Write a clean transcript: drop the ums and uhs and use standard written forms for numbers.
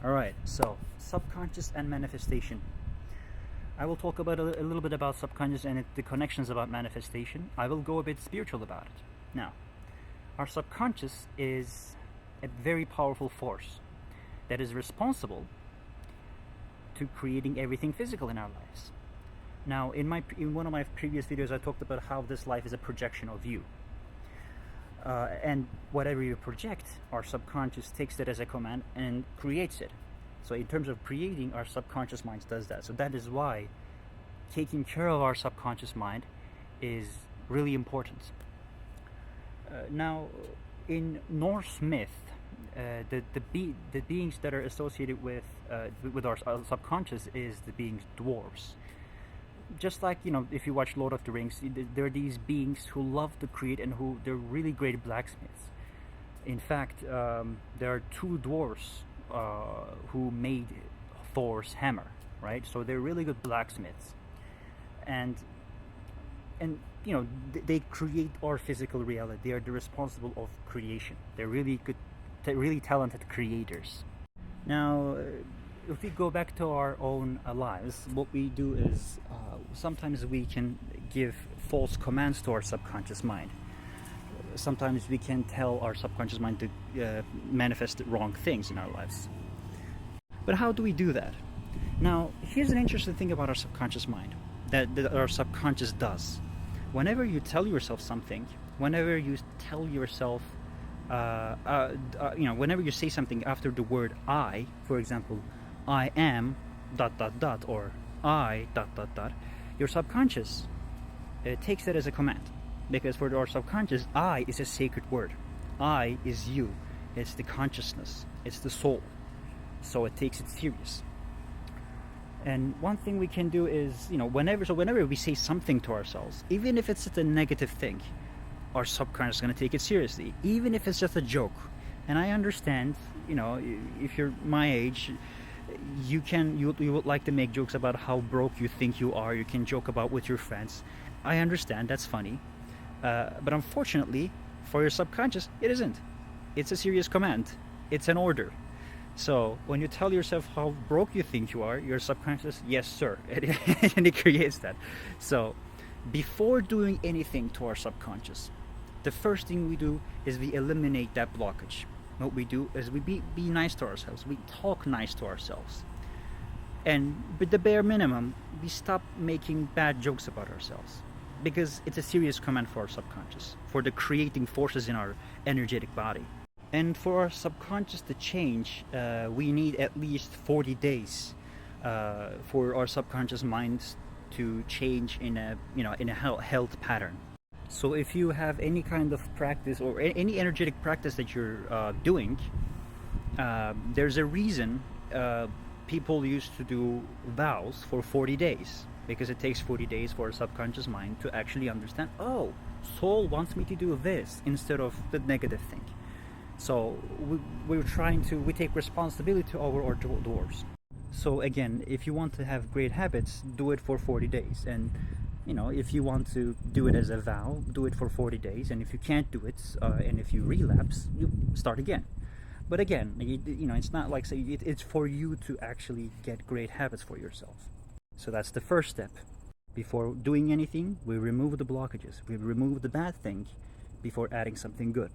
Alright, so subconscious and manifestation. I will talk about a little bit about subconscious and the connections about manifestation. I will go a bit spiritual about it. Now, our subconscious is a very powerful force that is responsible to creating everything physical in our lives. Now, in one of my previous videos, I talked about how this life is a projection of you. And whatever you project, our subconscious takes it as a command and creates it. So in terms of creating, our subconscious mind does that. So that is why taking care of our subconscious mind is really important. Now, in Norse myth, the beings that are associated with our subconscious is the beings dwarves. Just like, if you watch Lord of the Rings, there are these beings who love to create and they're really great blacksmiths. In fact, there are two dwarves who made Thor's hammer, right? So they're really good blacksmiths, and they create our physical reality. They are the responsible of creation. They're really good, really talented creators. Now, if we go back to our own lives, what we do is sometimes we can give false commands to our subconscious mind. Sometimes we can tell our subconscious mind to manifest wrong things in our lives. But how do we do that? Now, here's an interesting thing about our subconscious mind that our subconscious does. Whenever you tell yourself something, whenever you tell yourself, whenever you say something after the word I, for example, I am ... or I ... your subconscious takes that as a command. Because for our subconscious, I is a sacred word. I is you. It's the consciousness. It's the soul. So it takes it serious. And one thing we can do is, whenever we say something to ourselves, even if it's just a negative thing, our subconscious is going to take it seriously, even if it's just a joke. And I understand, if you're my age, you would like to make jokes about how broke you think you are. You can joke about with your friends. I understand, that's funny. But unfortunately, for your subconscious, it isn't. It's a serious command. It's an order. So when you tell yourself how broke you think you are, your subconscious, yes sir, and it creates that. So before doing anything to our subconscious, the first thing we do is we eliminate that blockage. What we do is we be nice to ourselves. We talk nice to ourselves. And with the bare minimum, we stop making bad jokes about ourselves. Because it's a serious command for our subconscious, for the creating forces in our energetic body. And for our subconscious to change, we need at least 40 days for our subconscious minds to change in a health pattern. So if you have any kind of practice or any energetic practice that you're doing, there's a reason people used to do vows for 40 days. Because it takes 40 days for a subconscious mind to actually understand, oh, soul wants me to do this instead of the negative thing. So we take responsibility over our doors. So again, if you want to have great habits, do it for 40 days. And if you want to do it as a vow, do it for 40 days. And if you can't do it, and if you relapse, you start again. But again, it's not like it's for you to actually get great habits for yourself. So that's the first step. Before doing anything, we remove the blockages. We remove the bad thing before adding something good.